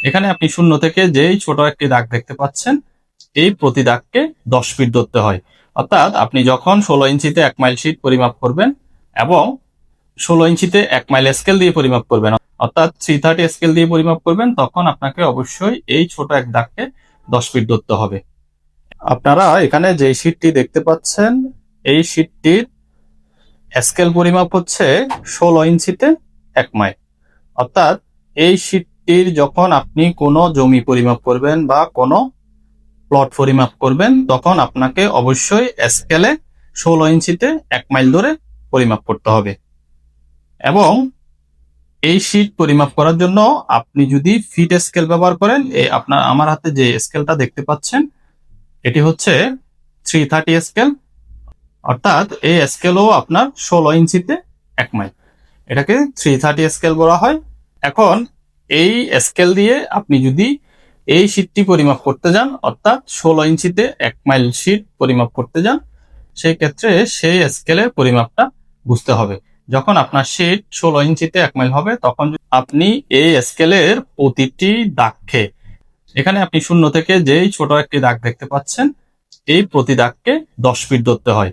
এখানে আপনি শূন্য থেকে যেই ছোট একটি দাগ দেখতে পাচ্ছেন, এই প্রতি দাগকে 10 ফিট ধরতে হয়। অর্থাৎ আপনি যখন 16 ইঞ্চিতে 1 মাইল শীট পরিমাপ করবেন এবং 16 ইঞ্চিতে 1 মাইল স্কেল দিয়ে পরিমাপ করবেন, অর্থাৎ 330 স্কেল দিয়ে পরিমাপ করবেন, তখন আপনাকে অবশ্যই এই ছোট এক দাগকে 10 ফিট ধরতে হবে। আপনারা এখানে যে শীটটি দেখতে পাচ্ছেন, এই শীটটির স্কেল পরিমাপ হচ্ছে 16 ইঞ্চিতে 1 মাইল। অর্থাৎ এই শীটটির যখন আপনি কোনো জমি পরিমাপ করবেন বা কোনো প্লট পরিমাপ করবেন, তখন আপনাকে অবশ্যই স্কেলে 16 ইঞ্চিতে 1 মাইল ধরে পরিমাপ করতে হবে। এবং এই শীট পরিমাপ করার জন্য আপনি যদি ফিট স্কেল ব্যবহার করেন, আমার হাতে যে স্কেলটা দেখতে পাচ্ছেন, এটি হচ্ছে 330 স্কেল। অর্থাৎ এই স্কেলও আপনার 16 ইঞ্চিতে 1 মাইল, এটাকে 330 স্কেল বলা হয়। এখন এই স্কেল দিয়ে আপনি যদি এই শীটটি পরিমাপ করতে যান, অর্থাৎ 16 ইঞ্চিতে 1 মাইল শীট পরিমাপ করতে যান, সেই ক্ষেত্রে সেই স্কেলের পরিমাপটা বুঝতে হবে। যখন আপনার শীট 16 ইঞ্চিতে 1 মাইল হবে, তখন আপনি এই স্কেলের প্রতিটি দাগকে, এখানে আপনি শূন্য থেকে যেই ছোট একটি দাগ দেখতে পাচ্ছেন, এই প্রতি দাগকে 10 ফিট ধরতে হয়।